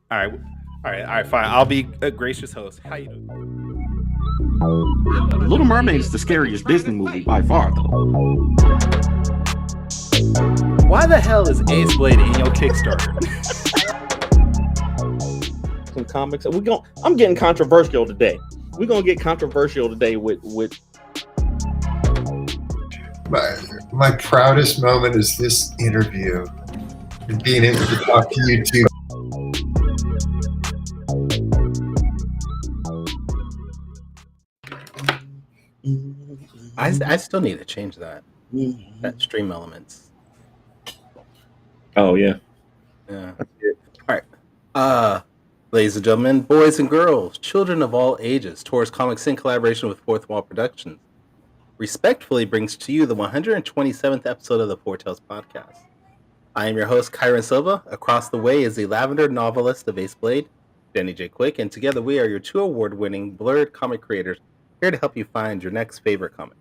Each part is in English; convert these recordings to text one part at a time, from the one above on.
All right, fine. I'll be a gracious host. How you doing? Little Mermaid is the scariest Disney movie by far, though. Why the hell is Ace Blade in your Kickstarter? Some comics. I'm getting controversial today. We're gonna get controversial today with. My proudest moment is this interview and being able to talk to you two. I still need to change that stream elements. Oh yeah. Yeah. All right. Ladies and gentlemen, boys and girls, children of all ages, Taurus Comics in collaboration with Fourth Wall Productions respectfully brings to you the 127th episode of the Four Tales podcast. I am your host, Kyron Silva. Across the way is the lavender novelist of Ace Blade, Danny J. Quick, and together we are your two award-winning blurred comic creators here to help you find your next favorite comic.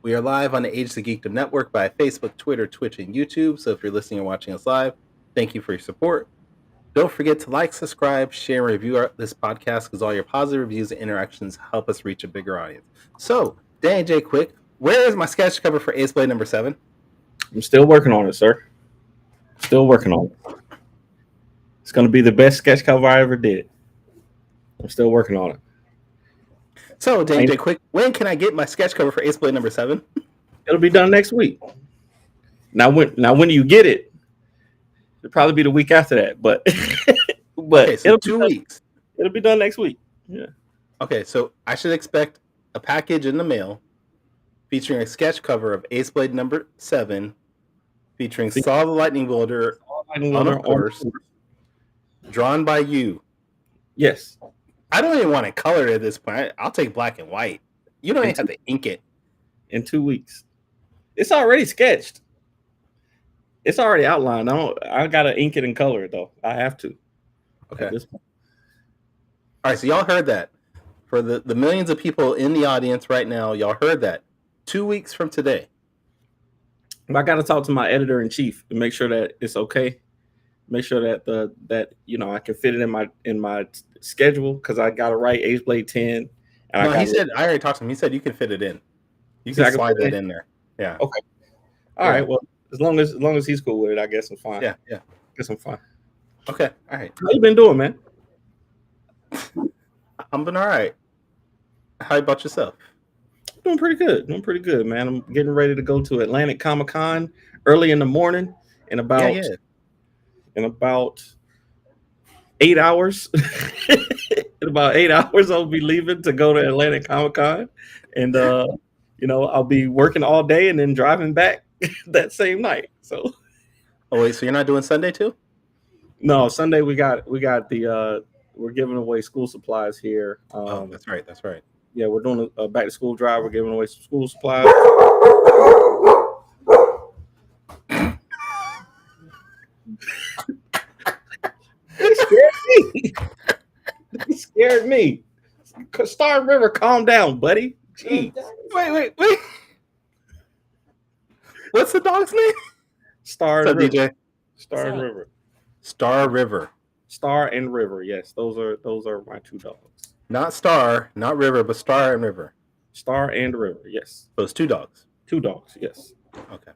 We are live on the Age the Geekdom Network by Facebook, Twitter, Twitch, and YouTube, so if you're listening or watching us live, thank you for your support. Don't forget to like, subscribe, share, and review this podcast because all your positive reviews and interactions help us reach a bigger audience. So, Danny J. Quick, where is my sketch cover for Ace Blade number 7? I'm still working on it, sir. Still working on it. It's going to be the best sketch cover I ever did. I'm still working on it. So, Danny J. Quick, when can I get my sketch cover for Ace Blade number 7? It'll be done next week. Now when you get it, it'll probably be the week after that. But okay, so it'll 2 weeks. It'll be done next week. Yeah. Okay, so I should expect a package in the mail featuring a sketch cover of Ace Blade number 7, featuring Saw the Lightning Wielder on a horse, drawn by you. Yes. I don't even want it colored at this point. I'll take black and white. You don't even have to ink it. In 2 weeks. It's already sketched. It's already outlined. I gotta ink it and color it though. I have to. Okay. All right, so y'all heard that. For the millions of people in the audience right now, y'all heard that. 2 weeks from today. I gotta talk to my editor in chief to make sure that it's okay. Make sure that I can fit it in my schedule because I gotta write Ace Blade 10. And no, he said I already talked to him. He said you can fit it in. You can slide that in there. Yeah. Okay. All right. Well, as long as he's cool with it, I guess I'm fine. Yeah. I guess I'm fine. Okay. All right. How you been doing, man? I'm been all right. How about yourself? Doing pretty good, man. I'm getting ready to go to Atlantic Comic Con early in the morning in about 8 hours. In about 8 hours, I'll be leaving to go to Atlantic Comic Con, and I'll be working all day and then driving back that same night. So, oh wait, so you're not doing Sunday too? No, Sunday we got the we're giving away school supplies here. That's right. Yeah, we're doing a back to school drive. We're giving away some school supplies. He scared me. Star River, calm down, buddy. Jeez. Wait. What's the dog's name? Star River. DJ? Star and River. Star River. Star and River. Yes, those are my two dogs. Not Star, not River, but Star and River. Star and River. Yes. Those two dogs. Two dogs. Yes. Okay.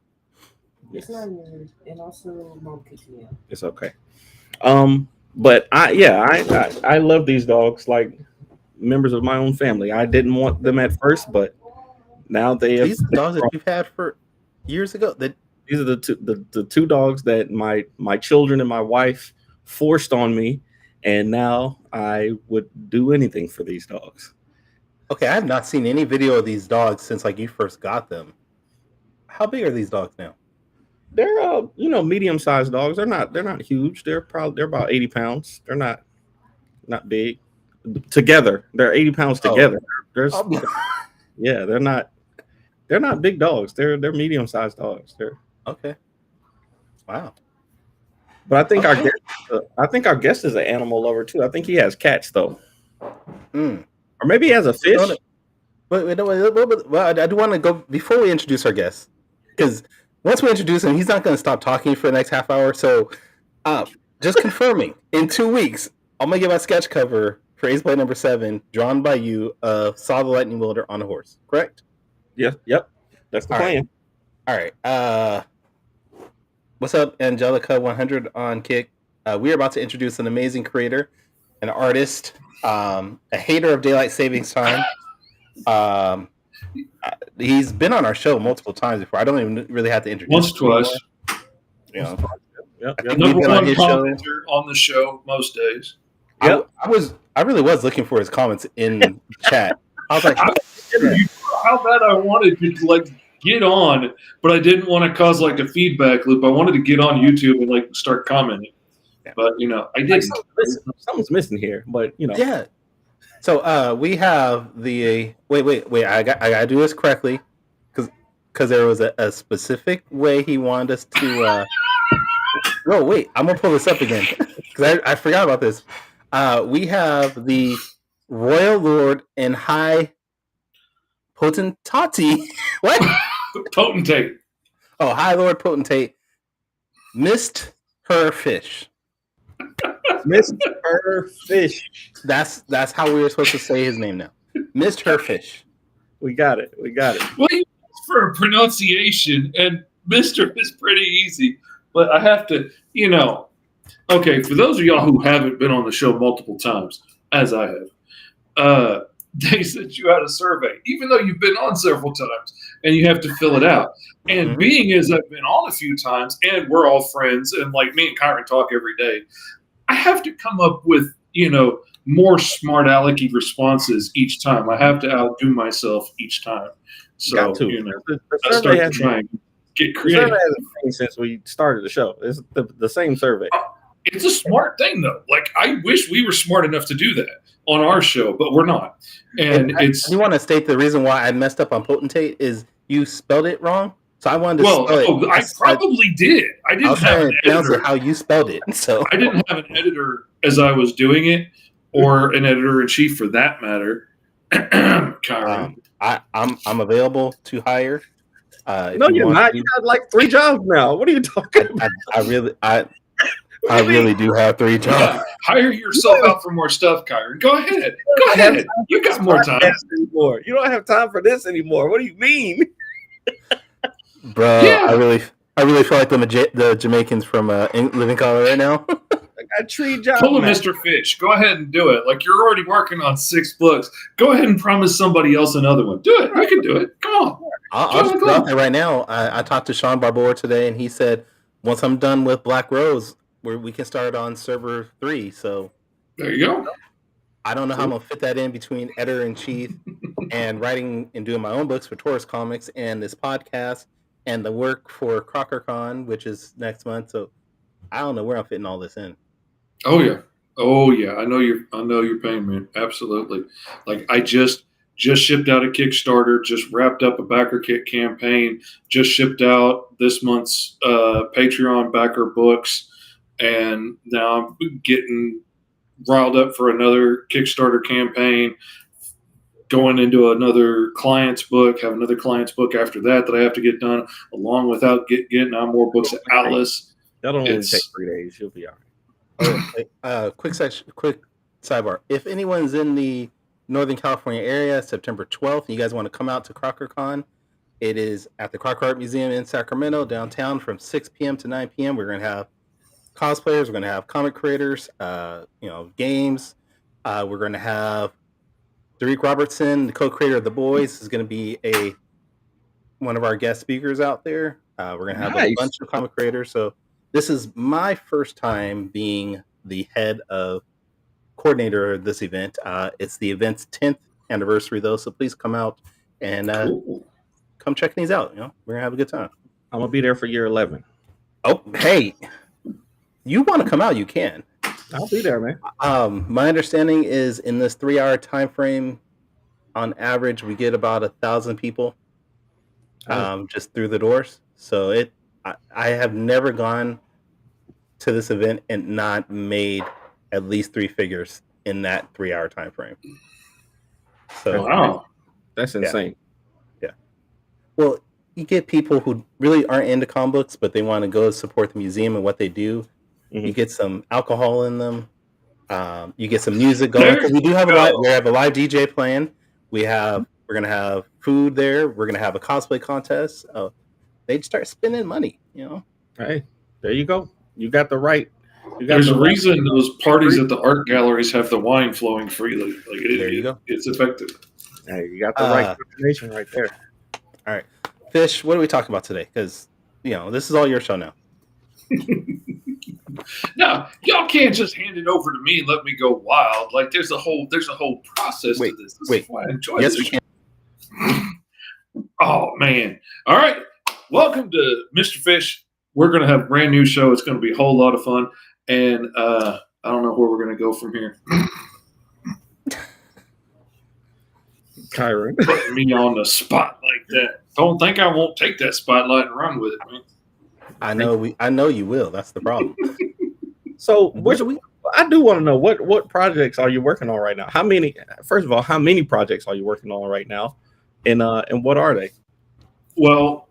Yes. It's not weird, and also mom kicked me out. It's okay. But I love these dogs like members of my own family. I didn't want them at first, but now these dogs that you've had for years ago. These are the two dogs that my children and my wife forced on me, and now I would do anything for these dogs. Okay, I have not seen any video of these dogs since like you first got them. How big are these dogs now? They're medium-sized dogs. They're not huge. They're about 80 pounds. They're not big. Together, they're 80 pounds together. Yeah, they're not big dogs. They're medium-sized dogs. They're okay. Wow. But I think our guest is an animal lover too. I think he has cats though. Or maybe he has a fish. Well, I do want to go before we introduce our guest because once we introduce him, he's not going to stop talking for the next half hour. So, just confirming, in 2 weeks, I'm going to get my sketch cover for Ace Blade number 7, drawn by you, of Saw the Lightning Wielder on a horse. Correct? Yep. That's the plan. All right. What's up, Angelica 100 on Kick? We are about to introduce an amazing creator, an artist, a hater of daylight savings time. He's been on our show multiple times before. I don't even really have to introduce him twice. You know, Yep. Number one commenter on the show most days. Yep. I really was looking for his comments in the chat. I was like, how bad I wanted to like get on, but I didn't want to cause like a feedback loop. I wanted to get on YouTube and like start commenting, but I didn't. Something's missing here, but Yeah. So we have the wait. I gotta do this correctly because there was a specific way he wanted us to. No, wait. I'm gonna pull this up again because I forgot about this. We have the Royal Lord and High Potentati. What? Potentate. Oh, High Lord Potentate missed her fish. Missed her fish. That's how we were supposed to say his name now. Missed her fish. We got it. Well, you asked for a pronunciation, and Mister is pretty easy. But I have to, okay, for those of y'all who haven't been on the show multiple times, as I have, they sent you out a survey, even though you've been on several times, and you have to fill it out. And being as I've been on a few times, and we're all friends, and like me and Kyron talk every day, I have to come up with, more smart alecky responses each time. I have to outdo myself each time. So, I start to try and get creative. The survey hasn't changed since we started the show. It's the same survey. It's a smart thing, though. Like, I wish we were smart enough to do that on our show, but we're not. And it's. You want to state the reason why I messed up on potentate is you spelled it wrong. So I wanted to spell it. I probably did. I didn't have an editor. How you spelled it. So I didn't have an editor as I was doing it, or an editor in chief for that matter. I'm available to hire. No, you're not. You got like 3 jobs now. What are you talking about? I really do have 3 jobs. Yeah, hire yourself out for more stuff, Kyron. Go ahead. You got more time. Anymore. You don't have time for this anymore. What do you mean? Bro, yeah. I really feel like the Jamaicans from Living Color right now. I got 3 jobs. Pull a Mr. Fish. Go ahead and do it. Like, you're already working on 6 books. Go ahead and promise somebody else another one. Do it. You can do it. Come on. I'll just put out there right now. I talked to Sean Barbour today, and he said once I'm done with Black Rose, we can start on server 3. So there you go. I don't know how I'm gonna fit that in between editor in chief and writing and doing my own books for Taurus Comics and this podcast and the work for CrockerCon, which is next month. So I don't know where I'm fitting all this in. Oh yeah. I know your pain, man. Absolutely. Like, I just shipped out a Kickstarter, just wrapped up a backer kit campaign, just shipped out this month's Patreon backer books, and now I'm getting riled up for another Kickstarter campaign, going into another client's book, have another client's book after that I have to get done, along with getting on more books at Atlas. That'll only take 3 days. You'll be all right. Quick sidebar. If anyone's in the Northern California area, September 12th, you guys want to come out to CrockerCon, it is at the Crocker Art Museum in Sacramento, downtown, from 6 p.m. to 9 p.m. We're going to have cosplayers, we're going to have comic creators, games. We're going to have Derek Robertson, the co-creator of The Boys, is going to be one of our guest speakers out there. We're going to have a bunch of comic creators. So this is my first time being the head of coordinator of this event. It's the event's 10th anniversary, though, so please come out and come check these out. We're going to have a good time. I'm going to be there for year 11. Oh, hey. You want to come out, you can. I'll be there, man. My understanding is in this 3-hour time frame, on average, we get about 1,000 people just through the doors. So I have never gone to this event and not made at least 3 figures in that 3-hour time frame. So wow, that's insane. Yeah. Well, you get people who really aren't into comic books, but they want to go support the museum and what they do. You get some alcohol in them. You get some music going because we do have we have a live DJ playing. We're gonna have food there. We're gonna have a cosplay contest. They'd start spending money. Hey, there you go. You got the right. There's a reason those parties at the art galleries have the wine flowing freely. Like there you go. It's effective. Hey, you got the right combination right there. All right, Fish. What are we talking about today? Because this is all your show now. No, y'all can't just hand it over to me and let me go wild. Like there's a whole process to this. This is why I enjoy this. We can. Oh man! All right, welcome to Mr. Fish. We're gonna have a brand new show. It's gonna be a whole lot of fun, and I don't know where we're gonna go from here. Kyron, putting me on the spot like that. Don't think I won't take that spotlight and run with it, man. I know you will. That's the problem. So, I do want to know what projects are you working on right now? First of all, how many projects are you working on right now, and what are they? Well,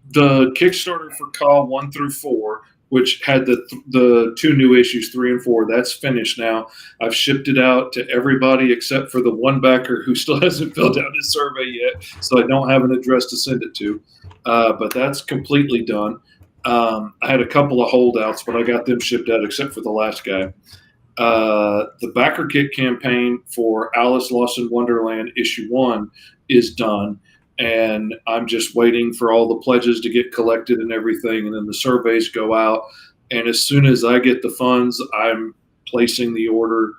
the Kickstarter for Call 1 through 4, which had the 2 new issues, 3 and 4, that's finished now. I've shipped it out to everybody except for the one backer who still hasn't filled out his survey yet, so I don't have an address to send it to. But that's completely done. I had a couple of holdouts, but I got them shipped out except for the last guy. The backer kit campaign for Alice Lost in Wonderland issue 1 is done, and I'm just waiting for all the pledges to get collected and everything, and then the surveys go out, and as soon as I get the funds, I'm placing the order.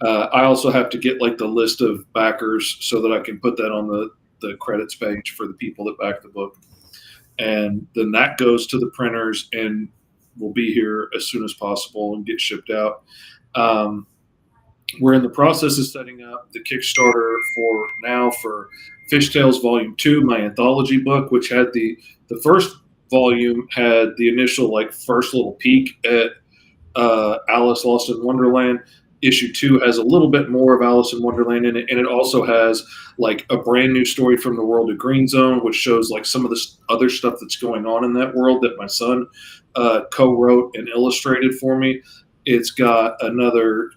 I also have to get like the list of backers so that I can put that on the credits page for the people that back the book. And then that goes to the printers and will be here as soon as possible and get shipped out. We're in the process of setting up the Kickstarter for Fish Tales Volume 2, my anthology book, which had the first volume had the initial first little peek at Alice Lost in Wonderland. Issue 2 has a little bit more of Alice in Wonderland in it, and it also has a brand new story from the world of Green Zone, which shows some of the other stuff that's going on in that world that my son co-wrote and illustrated for me. It's got another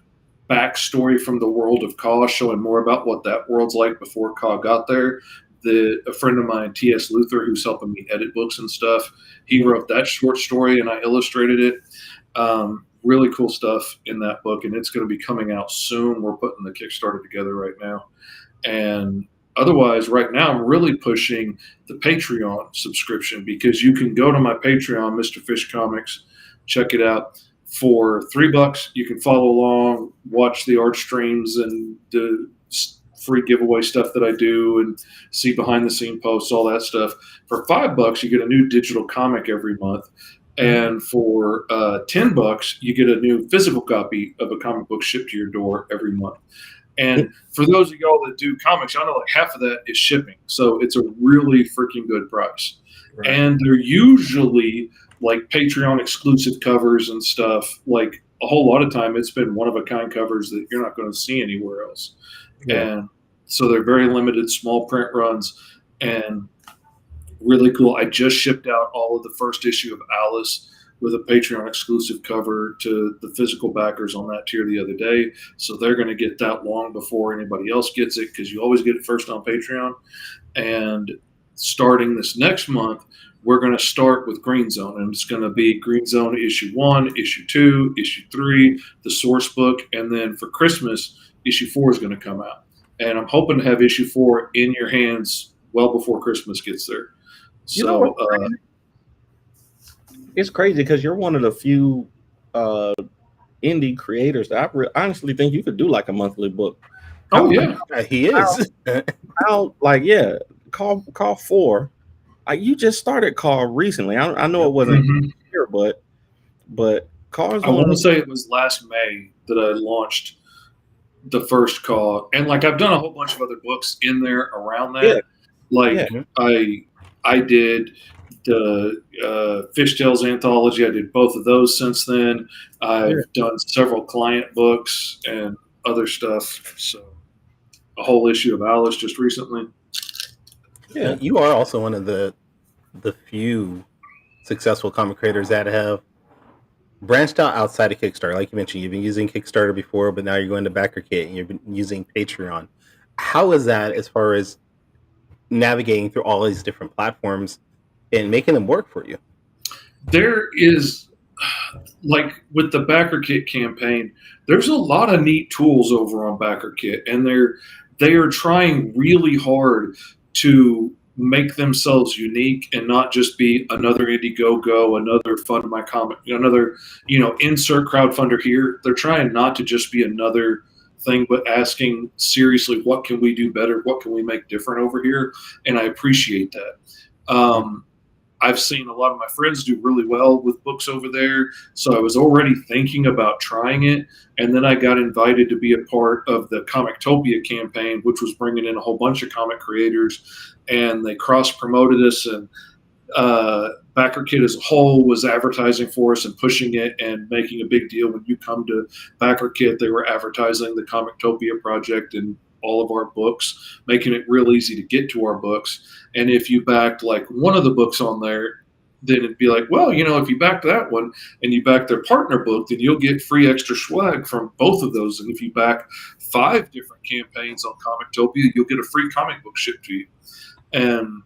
backstory from the world of Kaw, showing more about what that world's like before Kaw got there. A friend of mine, T.S. Luther, who's helping me edit books and stuff, he wrote that short story and I illustrated it. Really cool stuff in that book, and it's going to be coming out soon. We're putting the Kickstarter together right now. And otherwise, right now, I'm really pushing the Patreon subscription, because you can go to my Patreon, Mr. Fish Comics, check it out. For $3, you can follow along, watch the art streams and the free giveaway stuff that I do, and see behind the scene posts, all that stuff. For $5, you get a new digital comic every month. And for $10, you get a new physical copy of a comic book shipped to your door every month. And for those of y'all that do comics, I know half of that is shipping. So it's a really freaking good price. Right. And they're usually Patreon exclusive covers and stuff. A whole lot of time, it's been one-of-a-kind covers that you're not going to see anywhere else. Yeah. And so they're very limited, small print runs, and really cool. I just shipped out all of the first issue of Alice with a Patreon exclusive cover to the physical backers on that tier the other day. So they're going to get that long before anybody else gets it, because you always get it first on Patreon. And starting this next month, we're going to start with Green Zone, and it's going to be Green Zone issue 1, issue 2, issue 3, the source book, and then for Christmas, issue 4 is going to come out. And I'm hoping to have issue 4 in your hands well before Christmas gets there. So it's crazy because you're one of the few indie creators that I honestly think you could do a monthly book. He is. Call 4. You just started Call recently. I know it wasn't here, but Call's. I want to say it was last May that I launched the first Call, and I've done a whole bunch of other books in there around that. I did the Fish Tales anthology. I did both of those since then. I've done several client books and other stuff. So a whole issue of Alice just recently. Yeah, you are also one of the the few successful comic creators that have branched out outside of Kickstarter. Like you mentioned, you've been using Kickstarter before, but now you're going to BackerKit and you've been using Patreon. How is that as far as navigating through all these different platforms and making them work for you? There is, like with the BackerKit campaign, there's a lot of neat tools over on BackerKit, and they are trying really hard to make themselves unique and not just be another Indiegogo, another fund my comic, another, insert crowdfunder here. They're trying not to just be another thing, but asking seriously, what can we do better? What can we make different over here? And I appreciate that. I've seen a lot of my friends do really well with books over there, so I was already thinking about trying it. And then I got invited to be a part of the Comictopia campaign, which was bringing in a whole bunch of comic creators, and they cross-promoted us, and BackerKit as a whole was advertising for us and pushing it and making a big deal. When you come to BackerKit, they were advertising the Comictopia project and all of our books, making it real easy to get to our books. And if you backed like one of the books on there, then it'd be like, well, if you back that one and you back their partner book, then you'll get free extra swag from both of those. And if you back 5 different campaigns on Comictopia, you'll get a free comic book shipped to you. And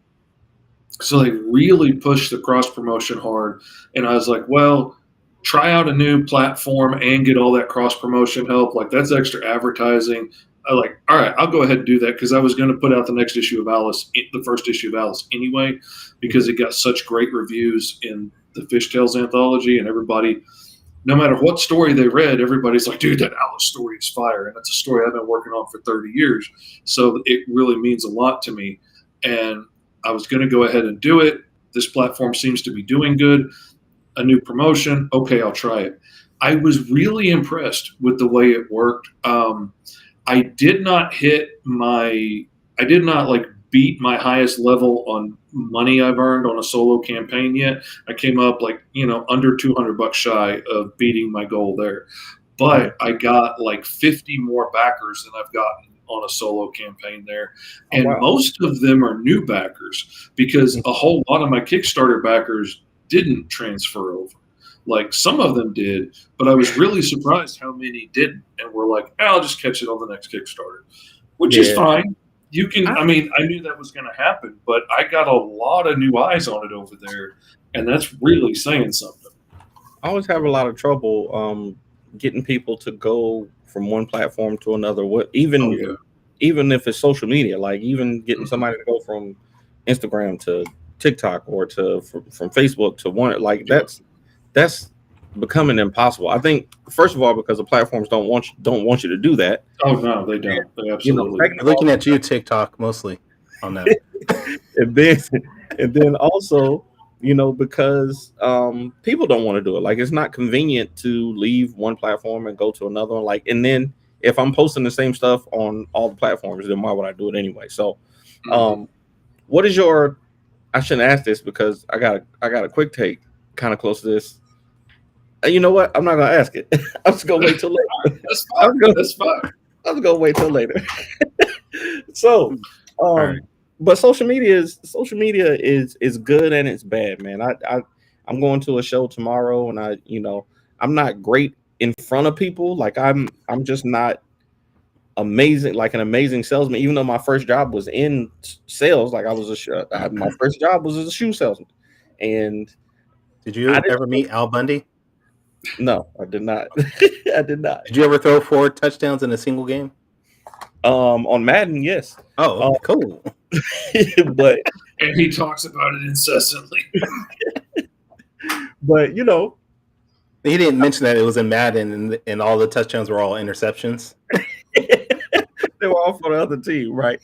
so they really pushed the cross promotion hard. And I was like, well, try out a new platform and get all that cross promotion help. Like, that's extra advertising. All right, I'll go ahead and do that, because I was going to put out the next issue of Alice, the first issue of Alice anyway, because it got such great reviews in the Fishtails anthology, and everybody, no matter what story they read, everybody's like, dude, that Alice story is fire. And that's a story I've been working on for 30 years. So it really means a lot to me. And I was going to go ahead and do it. This platform seems to be doing good. A new promotion. Okay, I'll try it. I was really impressed with the way it worked. I did not beat my highest level on money I've earned on a solo campaign yet. I came up under $200 shy of beating my goal there, but I got like 50 more backers than I've gotten on a solo campaign there. And most of them are new backers, because a whole lot of my Kickstarter backers didn't transfer over. Like, some of them did, but I was really surprised how many didn't, and were like, I'll just catch it on the next Kickstarter, which is fine. You can, I knew that was going to happen, but I got a lot of new eyes on it over there, and that's really saying something. I always have a lot of trouble getting people to go from one platform to another. Even if it's social media, like even getting somebody to go from Instagram to TikTok or from Facebook to one, like that's becoming impossible. I think, first of all, because the platforms don't want you to do that. Oh no, they don't. They absolutely. Looking at you, TikTok, mostly on that. and then also, because people don't want to do it. Like, it's not convenient to leave one platform and go to another one. Like, and then if I'm posting the same stuff on all the platforms, then why would I do it anyway? So, what is your? I shouldn't ask this because I got a quick take kind of close to this. You know what? I'm not gonna ask it. I'm just gonna wait till later. That's fine. That's fine. I'm gonna wait till later. So, right. But social media is good and it's bad, man. I'm going to a show tomorrow, and I'm not great in front of people. Like, I'm just not amazing, like an amazing salesman. Even though my first job was in sales, like my first job was as a shoe salesman. And did you ever meet Al Bundy? No, I did not. I did not. Did you ever throw 4 touchdowns in a single game? On Madden, yes. Oh, cool. But and he talks about it incessantly. But he didn't mention that it was in Madden, and all the touchdowns were all interceptions. They were all for the other team, right?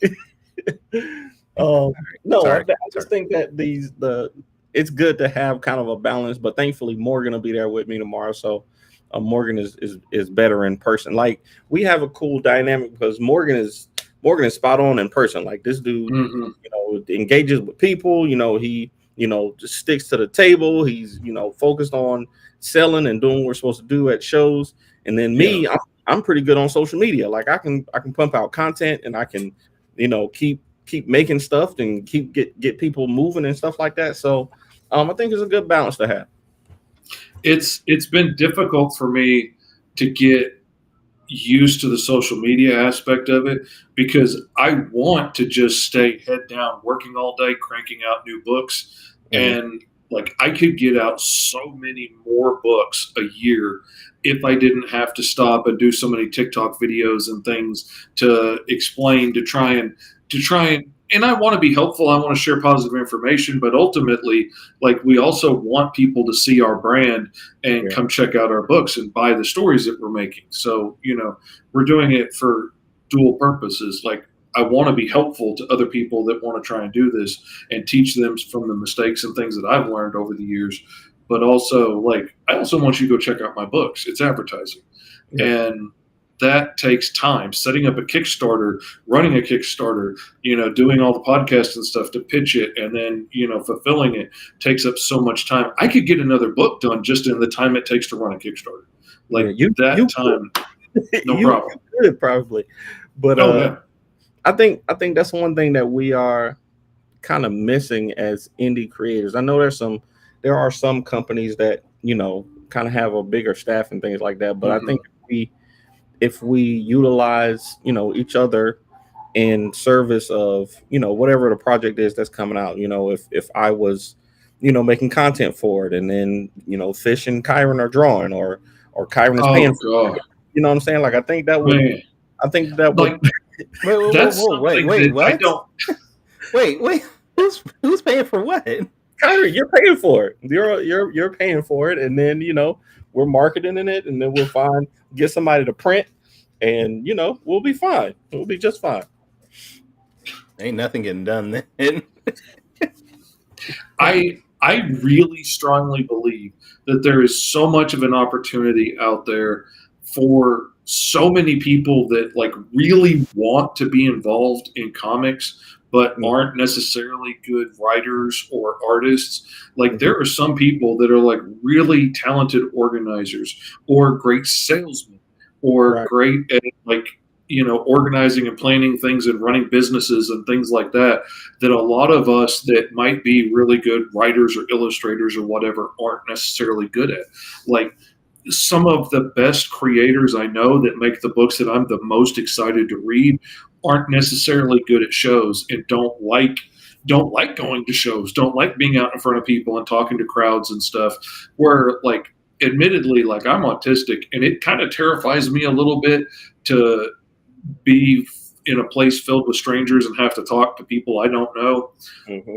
No, I just think that it's good to have kind of a balance, but thankfully Morgan will be there with me tomorrow. So Morgan is better in person. Like, we have a cool dynamic because Morgan is spot on in person. Like, this dude, engages with people. He just sticks to the table. He's focused on selling and doing what we're supposed to do at shows. And then I'm pretty good on social media. Like, I can pump out content, and I can keep keep making stuff and keep get people moving and stuff like that. So I think it's a good balance to have. It's been difficult for me to get used to the social media aspect of it because I want to just stay head down, working all day, cranking out new books. And like I could get out so many more books a year if I didn't have to stop and do so many TikTok videos and things to explain, to try and I want to be helpful. I want to share positive information, but ultimately, like we also want people to see our brand and come check out our books and buy the stories that we're making. So, we're doing it for dual purposes. Like I want to be helpful to other people that want to try and do this and teach them from the mistakes and things that I've learned over the years. But also, like, I also want you to go check out my books. It's advertising. And that takes time. Setting up a Kickstarter, running a Kickstarter, doing all the podcasts and stuff to pitch it, and then, fulfilling it takes up so much time. I could get another book done just in the time it takes to run a Kickstarter. Like time, no problem. You could probably. But I think that's one thing that we are kind of missing as indie creators. I know there are some companies that, kind of have a bigger staff and things like that. But I think if we utilize, each other in service of, whatever the project is that's coming out, if I was, making content for it and then, Fish and Kyron are drawing or Kyron is paying for it. You know what I'm saying? Like, I think that would, wait, what? Wait, who's paying for what? Kyron, you're paying for it. You're paying for it. And then, we're marketing in it, and then we'll get somebody to print, and we'll be fine. We'll be just fine. Ain't nothing getting done then. I really strongly believe that there is so much of an opportunity out there for so many people that like really want to be involved in comics but aren't necessarily good writers or artists. Like there are some people that are like really talented organizers or great salesmen or great at like, organizing and planning things and running businesses and things like that, that a lot of us that might be really good writers or illustrators or whatever aren't necessarily good at. Like some of the best creators I know that make the books that I'm the most excited to read aren't necessarily good at shows and don't like going to shows, don't like being out in front of people and talking to crowds and stuff, where like admittedly, like I'm autistic and it kind of terrifies me a little bit to be in a place filled with strangers and have to talk to people I don't know.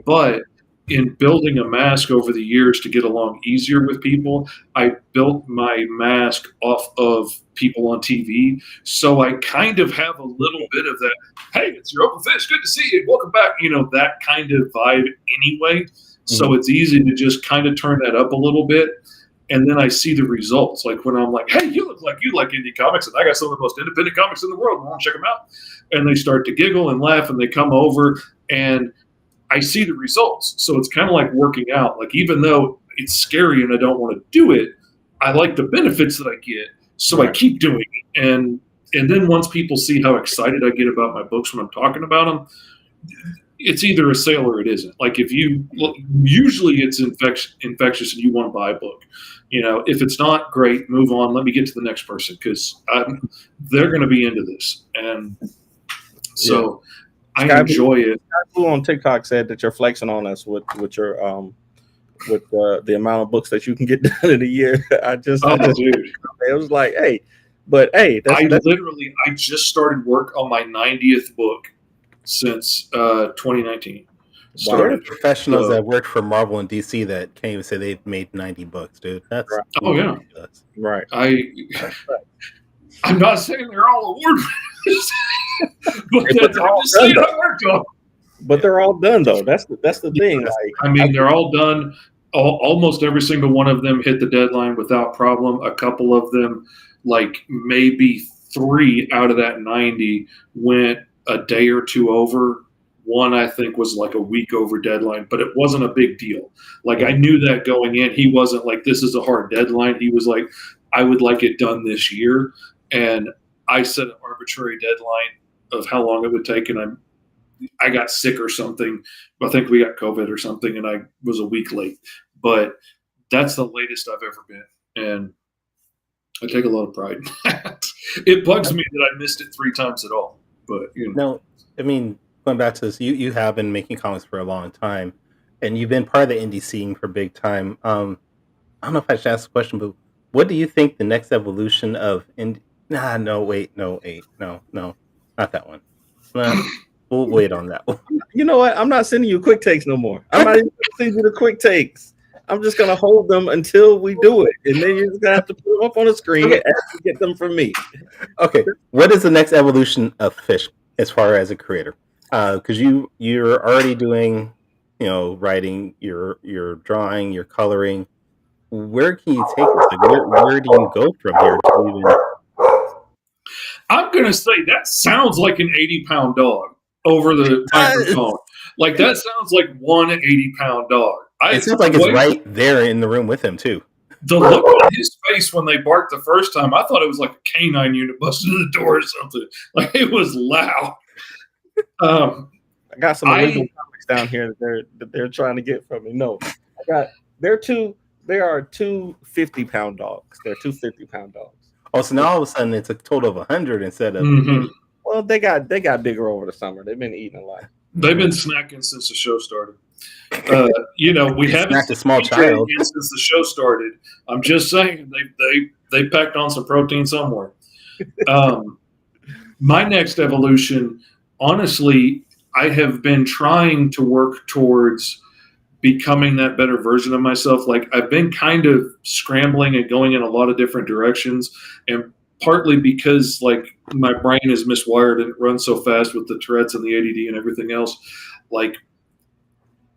But in building a mask over the years to get along easier with people, I built my mask off of people on TV. So I kind of have a little bit of that, hey, it's your Open Fish, good to see you, welcome back, that kind of vibe anyway. So it's easy to just kind of turn that up a little bit. And then I see the results. Like when I'm like, hey, you look like you like indie comics, and I got some of the most independent comics in the world. I want to check them out. And they start to giggle and laugh, and they come over, and I see the results. So it's kind of like working out. Like even though it's scary and I don't want to do it, I like the benefits that I get. So I keep doing it. And then once people see how excited I get about my books when I'm talking about them, it's either a sale or it isn't. Like usually it's infectious and you want to buy a book. If it's not, great, move on. Let me get to the next person because they're going to be into this. And so I enjoy it. Who on TikTok said that you're flexing on us with your with the amount of books that you can get done in a year. Dude. It was like, hey, I just started work on my 90th book since 2019. Wow. There are professionals that worked for Marvel and DC that can't even say they've made 90 books, dude. That's right. I'm not saying they're all award winners, but I'm just saying I worked on. But they're all done though. That's the thing. They're all done. Almost every single one of them hit the deadline without problem. A couple of them, like maybe 3 out of that 90, went a day or two over. One, I think, was like a week over deadline, but it wasn't a big deal. Like I knew that going in. He wasn't like, this is a hard deadline. He was like, I would like it done this year. And I set an arbitrary deadline of how long it would take, and I got sick or something. I think we got COVID or something, and I was a week late. But that's the latest I've ever been, and I take a lot of pride in that. It bugs me that I missed it 3 times at all. But No, I mean, going back to this, you have been making comics for a long time, and you've been part of the indie scene for big time. I don't know if I should ask the question, but what do you think the next evolution of indie? Nah, no, wait, no, not that one. Nah, we'll wait on that one. You know what? I'm not sending you quick takes no more. I'm not even going to send you the quick takes. I'm just going to hold them until we do it. And then you're just going to have to put them up on the screen and get them from me. Okay. What is the next evolution of Fish as far as a creator? Because you're already doing, writing, you're drawing, you're coloring. Where can you take this? Like, where do you go from here to even... I'm going to say that sounds like an 80-pound dog over the microphone. Like, that sounds like one 80-pound dog. It sounds like it's right there in the room with him, too. The look on his face when they barked the first time, I thought it was like a canine unit busted in the door or something. Like, it was loud. I got some illegal comics down here that they're trying to get from me. No, they are two 50-pound dogs. They're 2 50-pound dogs. Oh, so now all of a sudden it's a total of 100 instead of 80. Well, they got bigger over the summer. They've been eating a lot. They've been snacking since the show started. We haven't a small child since the show started. I'm just saying they packed on some protein somewhere. My next evolution, honestly, I have been trying to work towards becoming that better version of myself. Like, I've been kind of scrambling and going in a lot of different directions, and partly because like my brain is miswired and it runs so fast with the Tourette's and the ADD and everything else. Like,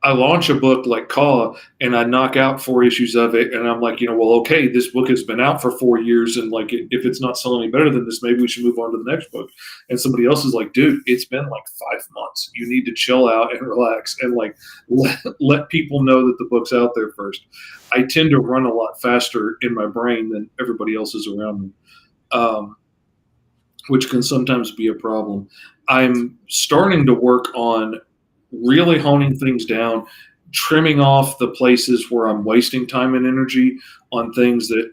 I launch a book like Caw and I knock out 4 issues of it, and I'm like, well, okay, this book has been out for 4 years, and like, if it's not selling any better than this, maybe we should move on to the next book. And somebody else is like, dude, it's been like 5 months. You need to chill out and relax and like let people know that the book's out there first. I tend to run a lot faster in my brain than everybody else is around me, which can sometimes be a problem. I'm starting to work on really honing things down, trimming off the places where I'm wasting time and energy on things that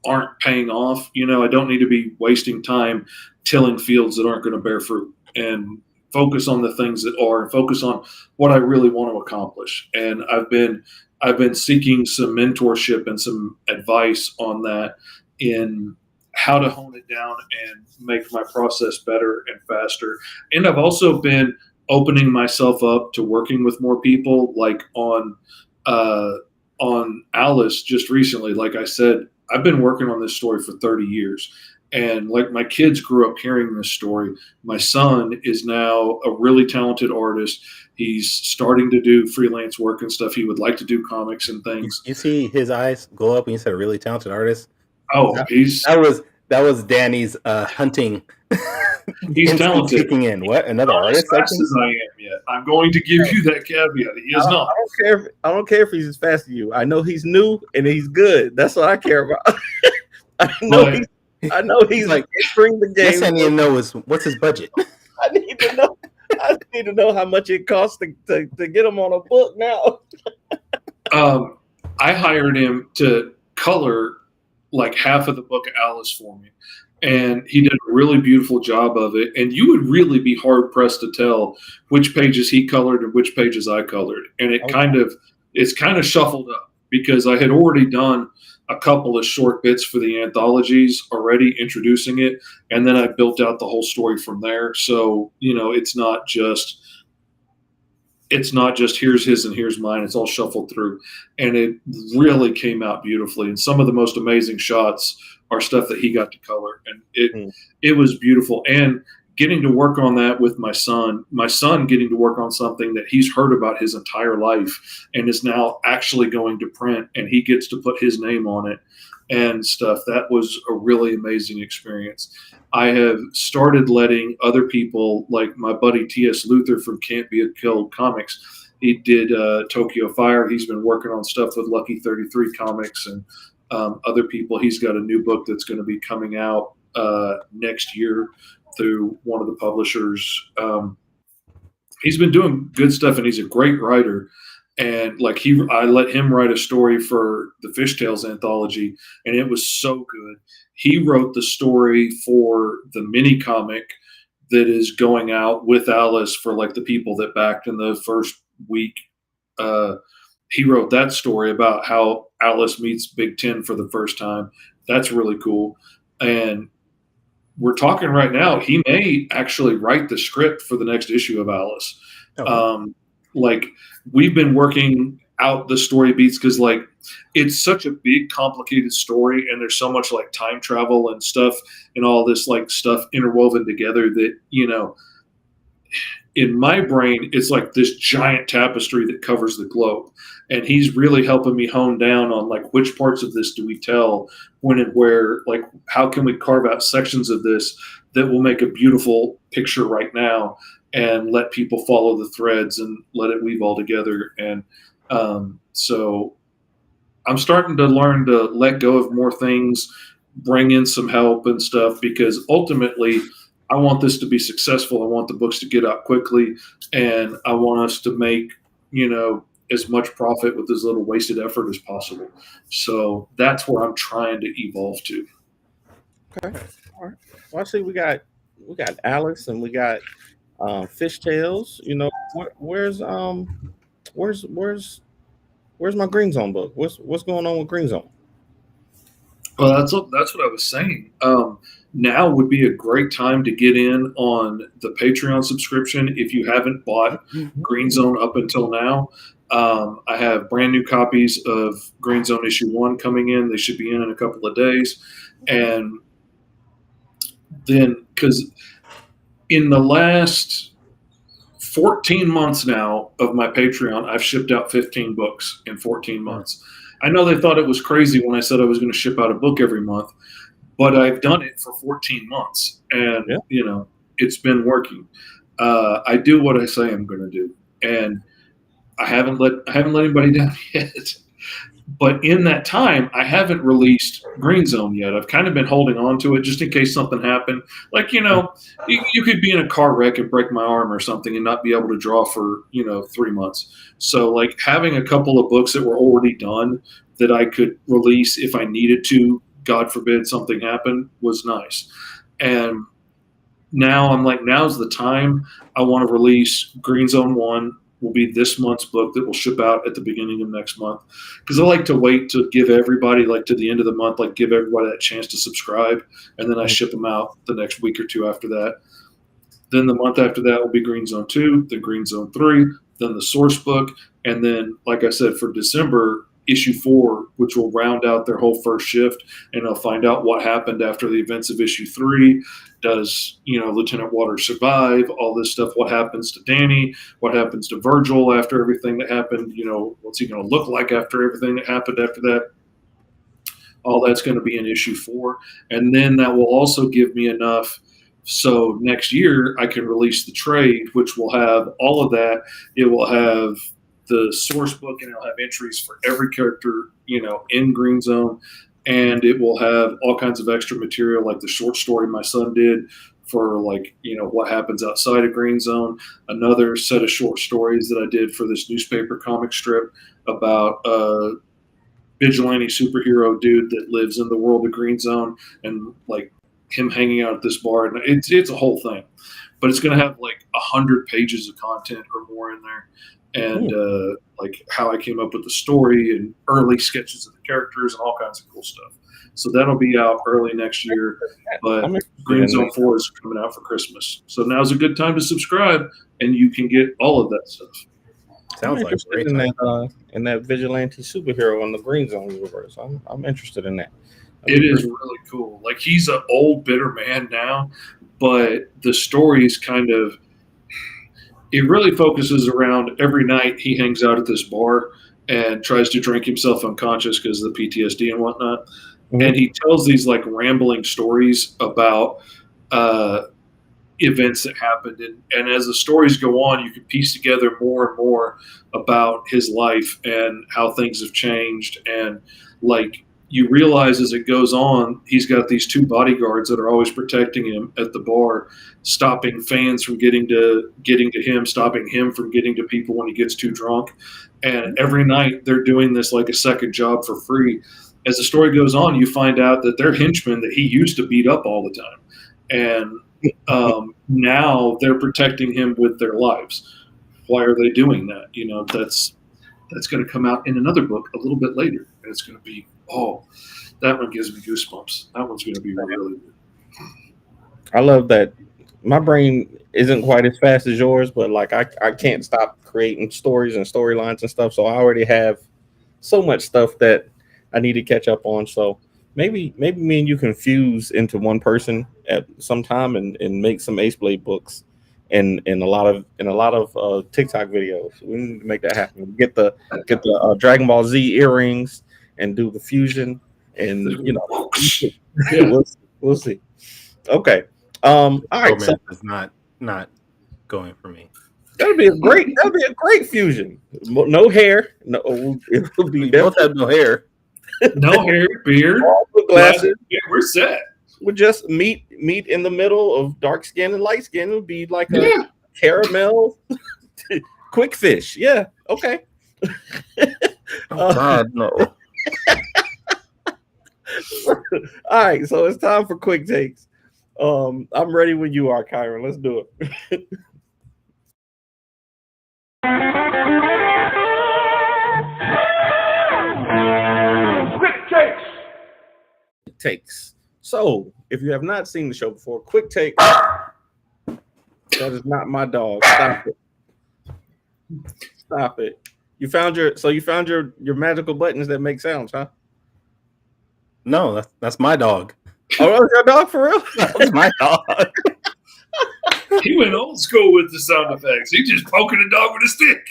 aren't paying off. I don't need to be wasting time tilling fields that aren't going to bear fruit, and focus on the things that are, and focus on what I really want to accomplish. And I've been seeking some mentorship and some advice on that, in how to hone it down and make my process better and faster. And I've also been opening myself up to working with more people, like on Alice just recently. Like I said, I've been working on this story for 30 years. And like, my kids grew up hearing this story. My son is now a really talented artist. He's starting to do freelance work and stuff. He would like to do comics and things. You see his eyes go up when you said a really talented artist? Oh, that was Danny's hunting. He's talented. Kicking in. What? Another artist? As fast as I am yet. I'm going to give you that caveat. He is not. I don't care if he's as fast as you. I know he's new and he's good. That's what I care about. I know he's like entering the game. Yes, I need to know what's his budget. I need to know how much it costs to get him on a book now. I hired him to color like half of the book of Alice for me, and he did a really beautiful job of it. And you would really be hard pressed to tell which pages he colored and which pages I colored. And it's kind of shuffled up, because I had already done a couple of short bits for the anthologies already, introducing it, and then I built out the whole story from there. So it's not just here's his and here's mine. It's all shuffled through, and it really came out beautifully. And some of the most amazing shots are stuff that he got to color, and it was beautiful. And getting to work on that with my son getting to work on something that he's heard about his entire life and is now actually going to print, and he gets to put his name on it and stuff. That was a really amazing experience. I have started letting other people, like my buddy T.S. Luther from Can't Be Killed Comics. He did Tokyo Fire. He's been working on stuff with Lucky 33 Comics and other people. He's got a new book that's going to be coming out next year through one of the publishers. he's been doing good stuff, and he's a great writer. And like I let him write a story for the Fishtails anthology, and it was so good. He wrote the story for the mini comic that is going out with Alice for like the people that backed in the first week. He wrote that story about how Alice meets Big Ten for the first time. That's really cool. And we're talking right now, he may actually write the script for the next issue of Alice. Okay. Like we've been working out the story beats because like it's such a big complicated story, and there's so much like time travel and stuff and all this like stuff interwoven together that, you know, in my brain it's like this giant tapestry that covers the globe, and he's really helping me hone down on like which parts of this do we tell when and where, like how can we carve out sections of this that will make a beautiful picture right now and let people follow the threads and let it weave all together. And so I'm starting to learn to let go of more things, bring in some help and stuff, because ultimately I want this to be successful. I want the books to get out quickly, and I want us to make, you know, as much profit with as little wasted effort as possible. So that's where I'm trying to evolve to. Okay. All right. Well, I see we got Alice and we got Fishtails. You know, where's my Green Zone book? What's going on with Green Zone? Well, that's what I was saying. Now would be a great time to get in on the Patreon subscription if you haven't bought Green Zone up until now. I have brand new copies of Green Zone issue 1 coming in. They should be in a couple of days. And then, because in the last 14 months now of my Patreon, I've shipped out 15 books in 14 months. I know they thought it was crazy when I said I was going to ship out a book every month, but I've done it for 14 months, and you know, it's been working. I do what I say I'm going to do, and I haven't let anybody down yet. But in that time, I haven't released Green Zone yet. I've kind of been holding on to it just in case something happened. Like, you know, you could be in a car wreck and break my arm or something and not be able to draw for, you know, 3 months. So, like, having a couple of books that were already done that I could release if I needed to, God forbid something happened, was nice. And now I'm like, now's the time. I want to release Green Zone 1. Will be this month's book that will ship out at the beginning of next month, because I like to wait to give everybody, like, to the end of the month, like give everybody that chance to subscribe, and then I ship them out the next week or two after that. Then the month after that will be Green Zone 2, then Green Zone 3, then the source book, and then, like I said, for December, issue 4, which will round out their whole first shift, and I'll find out what happened after the events of issue 3. Does, you know, Lieutenant Waters survive? All this stuff. What happens to Danny? What happens to Virgil after everything that happened? You know, what's he going to look like after everything that happened after that? All that's going to be in issue 4. And then that will also give me enough so next year I can release the trade, which will have all of that. It will have the source book, and it'll have entries for every character, you know, in Green Zone. And it will have all kinds of extra material, like the short story my son did for, like, you know, what happens outside of Green Zone. Another set of short stories that I did for this newspaper comic strip about a vigilante superhero dude that lives in the world of Green Zone, and like him hanging out at this bar. And it's a whole thing, but it's going to have like 100 pages of content or more in there. And like how I came up with the story and early sketches of the characters and all kinds of cool stuff. So that'll be out early next year. But Green Zone 4 is coming out for Christmas. So now's a good time to subscribe, and you can get all of that stuff. Sounds like great in that vigilante superhero in the Green Zone universe. I'm interested in that. It is really cool. Like, he's an old, bitter man now, but the story's kind of, it really focuses around every night he hangs out at this bar and tries to drink himself unconscious because of the PTSD and whatnot. Mm-hmm. And he tells these like rambling stories about events that happened. And as the stories go on, you can piece together more and more about his life and how things have changed. And like you realize as it goes on, he's got these two bodyguards that are always protecting him at the bar, stopping fans from getting to him, stopping him from getting to people when he gets too drunk. And every night they're doing this like a second job for free. As the story goes on, you find out that they're henchmen that he used to beat up all the time. And now they're protecting him with their lives. Why are they doing that? You know, that's going to come out in another book a little bit later. And it's going to be, that one gives me goosebumps. That one's going to be really good. I love that. My brain isn't quite as fast as yours, but like I can't stop creating stories and storylines and stuff. So I already have so much stuff that I need to catch up on. So maybe me and you can fuse into one person at some time and make some Ace Blade books and a lot of TikTok videos. We need to make that happen. Get the Dragon Ball Z earrings and do the fusion, and you know, yeah. we'll see. Okay. All right. So is not going for me. That'd be a great fusion. No hair. No, it would be. We both have no hair. No hair, beard, glasses. Yeah, we're set. Would just meet in the middle of dark skin and light skin. It would be like a caramel quick fish. Yeah. Okay. Oh God, no. All right, so it's time for quick takes. I'm ready when you are, Kyron. Let's do it. Quick takes. So, if you have not seen the show before, quick take. That is not my dog. Stop it. Stop it. You found your magical buttons that make sounds, huh? No, that's my dog. Oh, that's your dog for real? That's my dog. He went old school with the sound effects. He just poking a dog with a stick.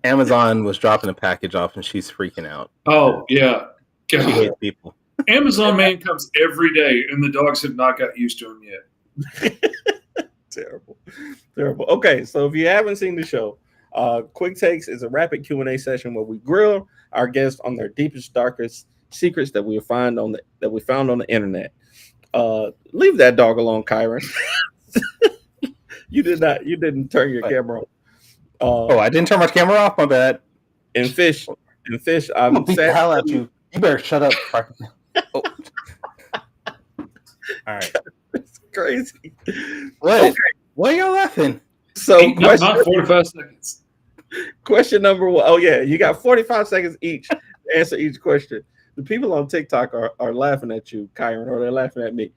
Amazon was dropping a package off and she's freaking out. Oh, yeah. God. She hates people. Amazon man comes every day and the dogs have not got used to him yet. Terrible. Okay, so if you haven't seen the show, Quick Takes is a rapid Q&A session where we grill our guests on their deepest, darkest secrets that we found on the internet. Leave that dog alone, Kyron. You didn't turn your camera on. I didn't turn my camera off. My bad. And fish, I'm beat the hell out of you. You better shut up. Oh. All right. It's crazy. What? Okay. Why are y'all laughing? So not 45 seconds. Question number 1. Oh yeah, you got 45 seconds each to answer each question. The people on TikTok are laughing at you, Kyron, or they're laughing at me.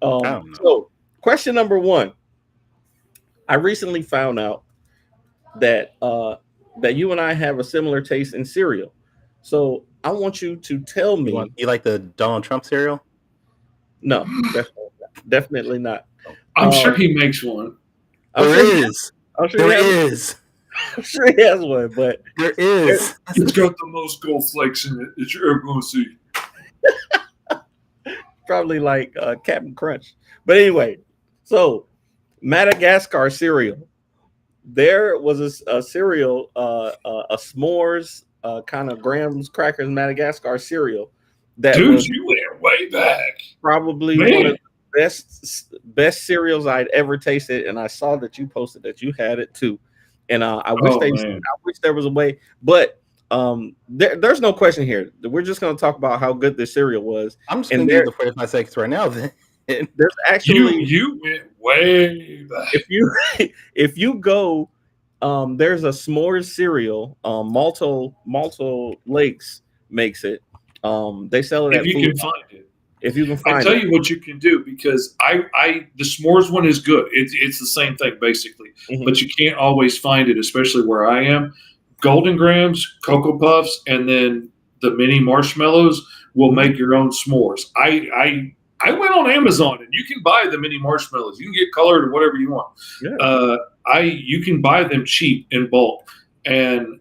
So question number 1. I recently found out that you and I have a similar taste in cereal. So I want you to tell me. You like the Donald Trump cereal? No, definitely not. I'm sure he makes one. There is. I'm sure he has one, but there is. It's got the most gold flakes in it that you're ever going to see. Probably like Captain Crunch. But anyway, so Madagascar cereal. There was a cereal, a s'mores kind of grahams crackers Madagascar cereal. Dude, you went way back. Probably one of the best cereals I'd ever tasted, and I saw that you posted that you had it too. And I wish there was a way, but there's no question here. We're just going to talk about how good this cereal was. I'm just going to do the 45 seconds right now. Then there's actually you went way back. If you go, there's a s'mores cereal. Malto Lakes makes it. They sell it if at you food. can find it. If you can find I tell you what you can do, because the s'mores one is good. It's the same thing basically, but you can't always find it, especially where I am. Golden Grams, Cocoa Puffs, and then the mini marshmallows will make your own s'mores. I went on Amazon and you can buy the mini marshmallows. You can get colored or whatever you want. Yeah. You can buy them cheap in bulk, and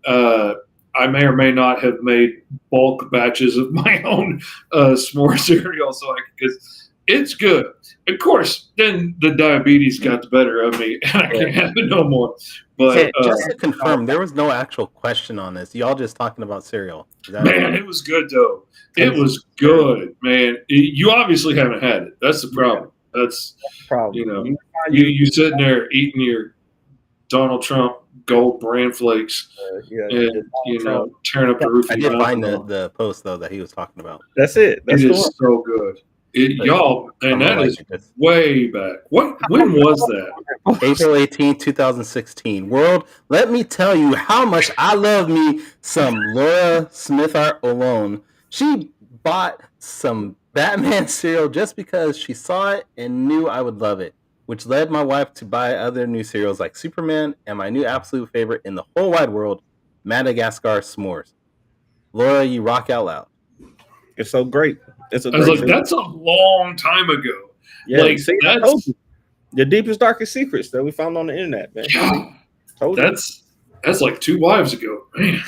I may or may not have made bulk batches of my own s'more cereal, because it's good. of course, then the diabetes got the better of me, and I can't have it no more. But just to confirm, there was no actual question on this. Y'all just talking about cereal. Man, it was good though. It was good, man. You obviously haven't had it. That's the problem. That's the problem. You sitting there eating your Donald Trump Gold Bran Flakes, and tearing up the roof. I did find the post though that he was talking about. That's it. That's it is so good. Y'all, and that is way back. When was that? April 18, 2016. World, let me tell you how much I love me some Laura Smithart alone. She bought some Batman cereal just because she saw it and knew I would love it, which led my wife to buy other new cereals like Superman and my new absolute favorite in the whole wide world, Madagascar S'mores. Laura, you rock out loud. It's so great. I was like, that's a long time ago. Yeah, like that's the deepest, darkest secrets that we found on the internet, man. Yeah, that's like 2 wives ago, man.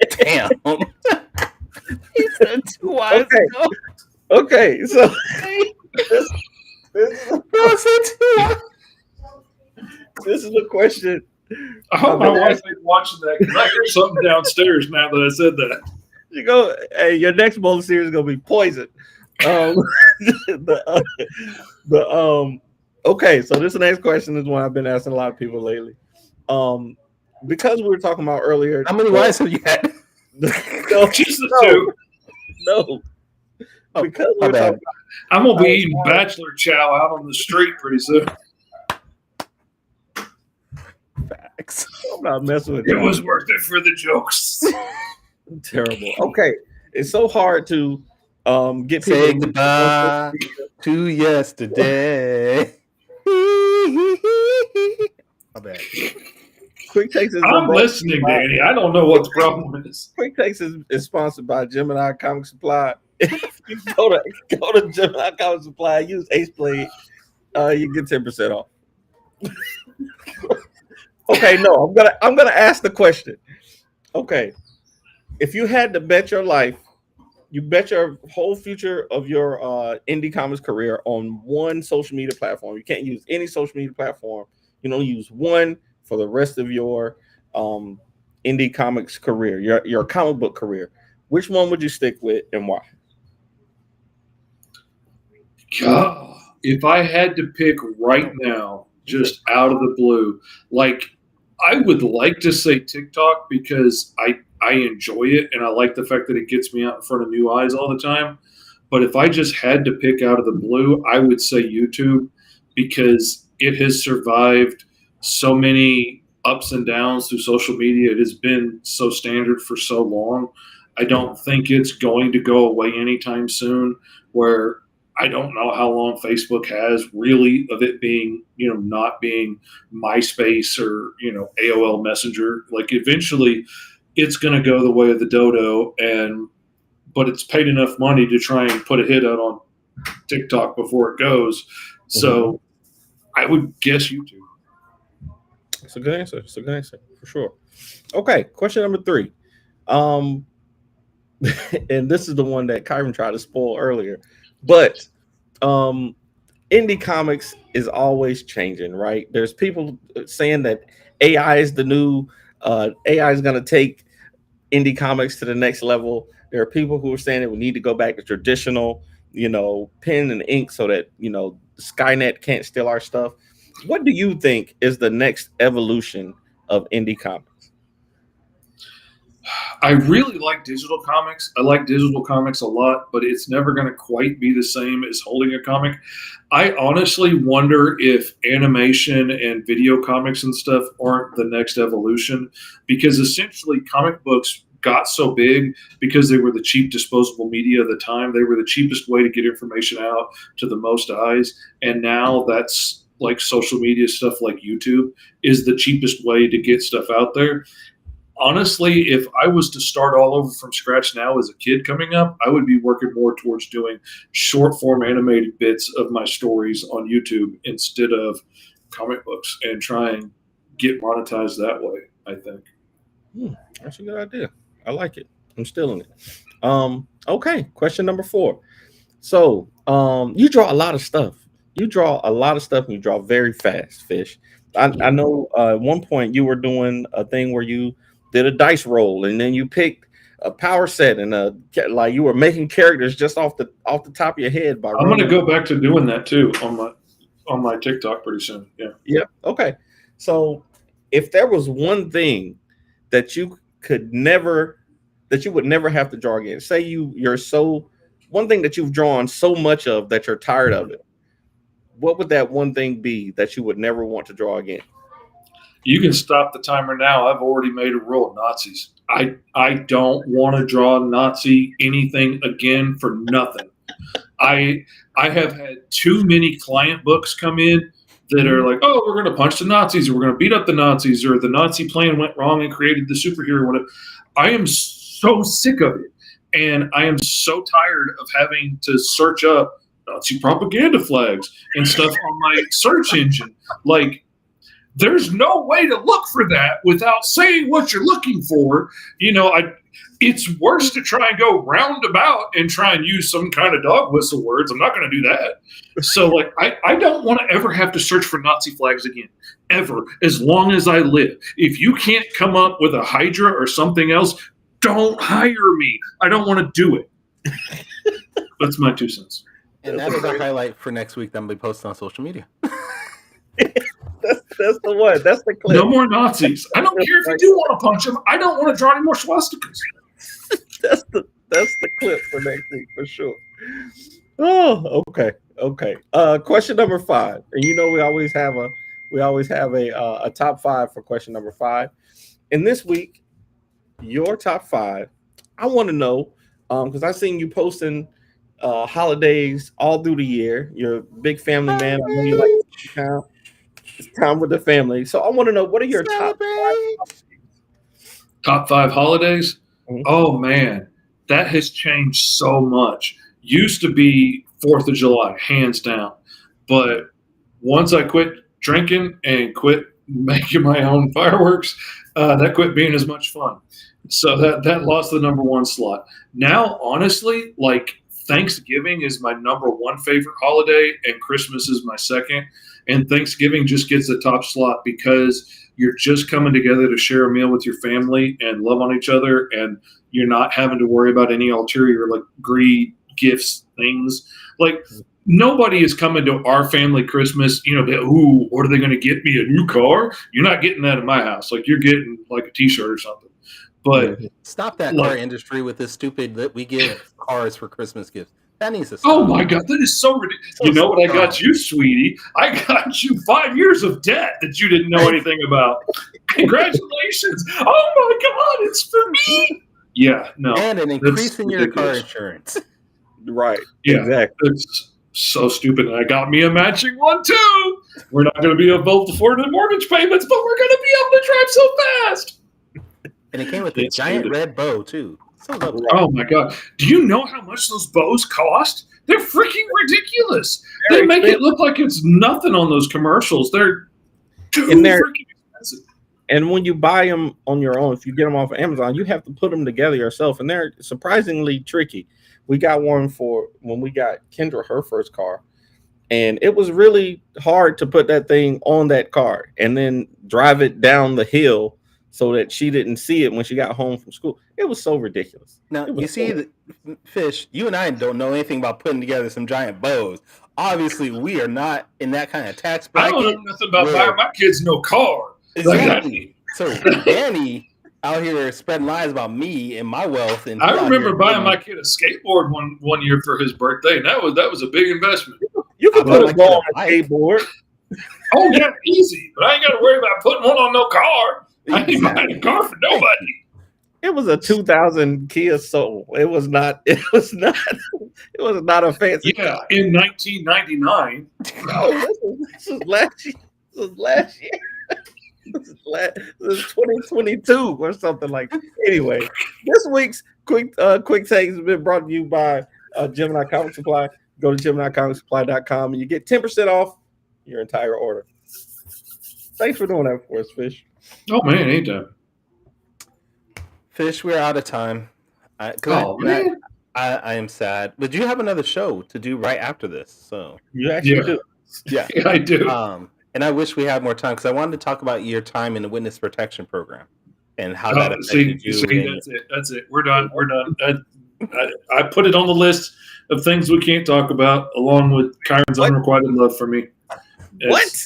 Damn. He said 2 wives ago. Okay, so this is a question. I hope my wife ain't watching that because I hear something downstairs now that I said that. You go, hey, your next bowl series is gonna be poison. Okay, so this next question is one I've been asking a lot of people lately. Because we were talking about earlier. How many wives have you had? Just the 2. No. Because we're talking about, I'm gonna be eating bachelor chow out on the street pretty soon. Facts. I'm not messing with it. It was worth it for the jokes. Terrible. Okay, it's so hard to get people say goodbye to yesterday. My bad. Quick Takes is I'm listening, Danny. I don't know what the problem is. Quick Takes is sponsored by Gemini Comic Supply. If you go to Gemini Comic Supply, use Ace Blade, you get 10% off. Okay, no, I'm gonna ask the question. Okay. If you had to bet your life, you bet your whole future of your indie comics career on one social media platform. You can't use any social media platform. You don't use one for the rest of your indie comics career, your comic book career. Which one would you stick with and why? God, if I had to pick right now, just out of the blue, like I would like to say TikTok because I enjoy it and I like the fact that it gets me out in front of new eyes all the time. But if I just had to pick out of the blue, I would say YouTube because it has survived so many ups and downs through social media. It has been so standard for so long. I don't think it's going to go away anytime soon, where I don't know how long Facebook has really of it being, not being MySpace or, AOL Messenger. Like eventually it's going to go the way of the dodo, but it's paid enough money to try and put a hit out on TikTok before it goes. So I would guess YouTube. It's a good answer. It's a good answer for sure. Okay, question number 3. And this is the one that Kyron tried to spoil earlier. But indie comics is always changing, right? There's people saying that AI is the new AI is going to take indie comics to the next level. There are people who are saying that we need to go back to traditional, pen and ink so that, Skynet can't steal our stuff. What do you think is the next evolution of indie comics? I really like digital comics. I like digital comics a lot, but it's never going to quite be the same as holding a comic. I honestly wonder if animation and video comics and stuff aren't the next evolution, because essentially comic books got so big because they were the cheap disposable media of the time. They were the cheapest way to get information out to the most eyes. And now that's like social media stuff like YouTube is the cheapest way to get stuff out there. Honestly, if I was to start all over from scratch now as a kid coming up, I would be working more towards doing short form animated bits of my stories on YouTube instead of comic books and try and get monetized that way, I think. That's a good idea. I like it. I'm stealing it. Okay, question number 4. So you draw a lot of stuff. you draw a lot of stuff and you draw very fast, Fish. I know at one point you were doing a thing where you did a dice roll and then you picked a power set and like you were making characters just off the top of your head by I'm going to rolling. go back to doing that too on my TikTok pretty soon. Yeah. Yep. Okay. So if there was one thing that you could never that you would never have to draw again, say you're so one thing that you've drawn so much of that you're tired of it, what would that one thing be that you would never want to draw again? You can stop the timer now. I've already made a rule of Nazis. I don't want to draw Nazi anything again for nothing. I have had too many client books come in that are like, oh, we're going to punch the Nazis, or we're going to beat up the Nazis, or the Nazi plan went wrong and created the superhero. Or whatever. I am so sick of it, and I am so tired of having to search up Nazi propaganda flags and stuff on my search engine. Like, there's no way to look for that without saying what you're looking for. It's worse to try and go roundabout and try and use some kind of dog whistle words. I'm not going to do that. So, like, I don't want to ever have to search for Nazi flags again, ever, as long as I live. If you can't come up with a Hydra or something else, don't hire me. I don't want to do it. That's my 2 cents. And that is a highlight for next week that I'm going to be posting on social media. That's the one. That's the clip. No more Nazis. I don't care if you do want to punch them. I don't want to draw any more swastikas. That's the clip for next week for sure. Oh, okay. Question number 5, and we always have a top 5 for question number 5. And this week, your top 5. I want to know because I've seen you posting holidays all through the year. You're a big family man. I know you like it's time with the family. So I want to know, what are your top 5 holidays? Mm-hmm. Oh man, that has changed so much. Used to be 4th of July, hands down. But once I quit drinking and quit making my own fireworks, that quit being as much fun. So that lost the number 1 slot. Now, honestly, like, Thanksgiving is my number 1 favorite holiday, and Christmas is my second. And Thanksgiving just gets the top slot because you're just coming together to share a meal with your family and love on each other, and you're not having to worry about any ulterior, like, greed, gifts, things. Like, nobody is coming to our family Christmas, ooh, what are they going to get me, a new car? You're not getting that in my house. Like, you're getting, like, a T-shirt or something. But stop that car industry with this stupid that we give cars for Christmas gifts. That needs to stop. Oh my God, that is so ridiculous. You know what I got you, sweetie? I got you 5 years of debt that you didn't know anything about. Congratulations. Oh my God, it's for me. Yeah, no. And an increase in your car insurance. Right. Yeah, exactly. It's so stupid. And I got me a matching one too. We're not going to be able to afford the mortgage payments, but we're going to be able to drive so fast. And it came with a giant red bow too. So oh my God. Do you know how much those bows cost? They're freaking ridiculous. They make it look like it's nothing on those commercials. They're too freaking expensive. And when you buy them on your own, if you get them off of Amazon, you have to put them together yourself. And they're surprisingly tricky. We got one for when we got Kendra her first car. And it was really hard to put that thing on that car and then drive it down the hill so that she didn't see it when she got home from school. It was so ridiculous. Now, you see, Fish, you and I don't know anything about putting together some giant bows. Obviously, we are not in that kind of tax bracket. I don't know nothing about buying my kids no car. Exactly. So, Danny out here spreading lies about me and my wealth. And I remember buying my kid a skateboard one year for his birthday, and that was a big investment. You can put a ball on a skateboard. Oh, yeah, easy. But I ain't got to worry about putting one on no car. I ain't buying a car for nobody. It was a 2000 Kia Soul. It was not a fancy car. In 1999. No, this was last year. This was 2022 or something like that. Anyway, this week's quick takes has been brought to you by Gemini Comic Supply. Go to GeminiComicSupply.com and you get 10% off your entire order. Thanks for doing that for us, Fish. Oh man, anytime. Fish, we're out of time. I am sad. But you have another show to do right after this. So you actually do. Yeah, I do. And I wish we had more time because I wanted to talk about your time in the witness protection program and how that affected you. That's it. We're done. I put it on the list of things we can't talk about, along with Kyron's unrequited love for me. What?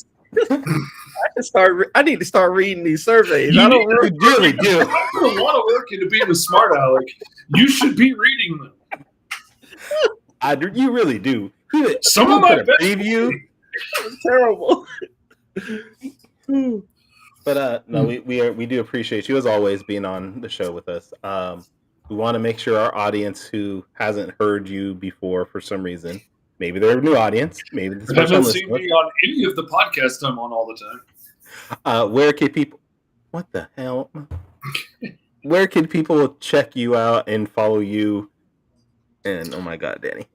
I need to start reading these surveys. You really do. I put a lot of work into being a smart aleck. You should be reading them. You really do. Some of my best preview. Terrible. But no, we do appreciate you as always being on the show with us. We want to make sure our audience who hasn't heard you before for some reason, maybe they're a new audience, maybe they haven't seen me on any of the podcasts I'm on all the time. Where can people? What the hell? Where can people check you out and follow you? And oh my God, Danny.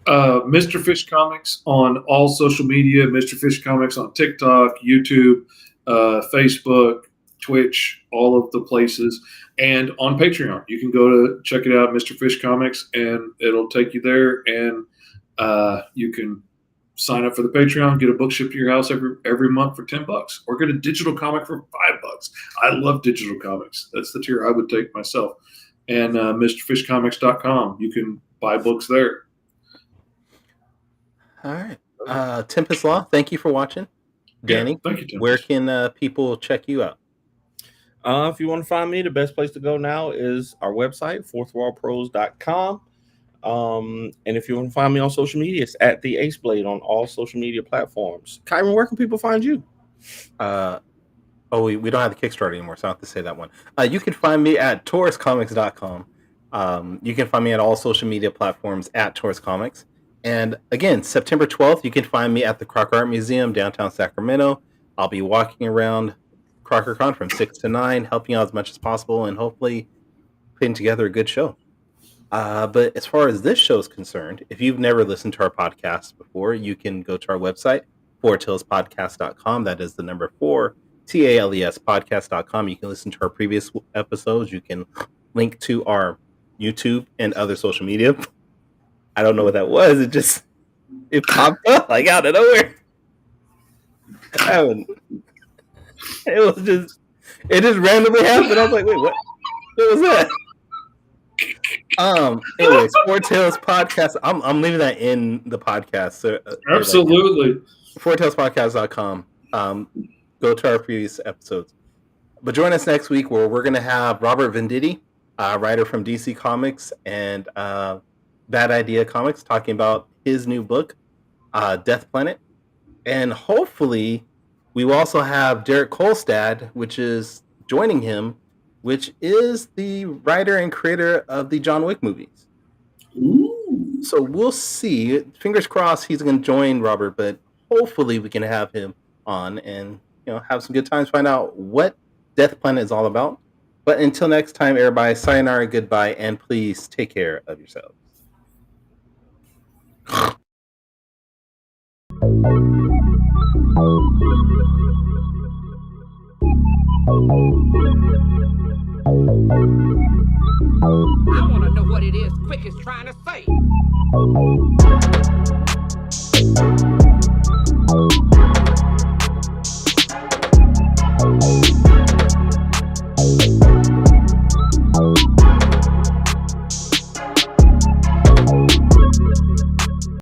Mr. Fish Comics on all social media. Mr. Fish Comics on TikTok, YouTube, Facebook, Twitch, all of the places, and on Patreon. You can go to check it out, Mr. Fish Comics, and it'll take you there. And you can sign up for the Patreon, get a book shipped to your house every month for $10, or get a digital comic for $5. I love digital comics. That's the tier I would take myself. And MrFishComics.com. You can buy books there. All right. Tempest Law, thank you for watching. Danny, yeah, thank you, Tempest. Where can people check you out? If you want to find me, the best place to go now is our website, fourthwallpros.com. And if you want to find me on social media, it's at the Ace Blade on all social media platforms. Kyron, where can people find you? We don't have the Kickstarter anymore, so I don't have to say that one. You can find me at tauruscomics.com. You can find me at all social media platforms at Taurus Comics. And again, September 12th, you can find me at the Crocker Art Museum, downtown Sacramento. I'll be walking around CrockerCon from 6 to 9, helping out as much as possible and hopefully putting together a good show. But as far as this show is concerned, if you've never listened to our podcast before, you can go to our website, fourtalespodcast.com. That is the number 4, TALES podcast.com. You can listen to our previous episodes. You can link to our YouTube and other social media. I don't know what that was. It popped up like out of nowhere. It just randomly happened. I was like, wait, what was that? Anyways, Four Tales Podcast. I'm leaving that in the podcast. So, absolutely. fourtalespodcast.com. Go to our previous episodes. But join us next week where we're going to have Robert Venditti, writer from DC Comics and Bad Idea Comics, talking about his new book, Death Planet. And hopefully we will also have Derek Kolstad, which is joining him, which is the writer and creator of the John Wick movies. Ooh. So we'll see. Fingers crossed he's going to join Robert, but hopefully we can have him on and have some good times, find out what Death Planet is all about. But until next time, everybody, sayonara, goodbye, and please take care of yourselves. I want to know what it is Quick is trying to say.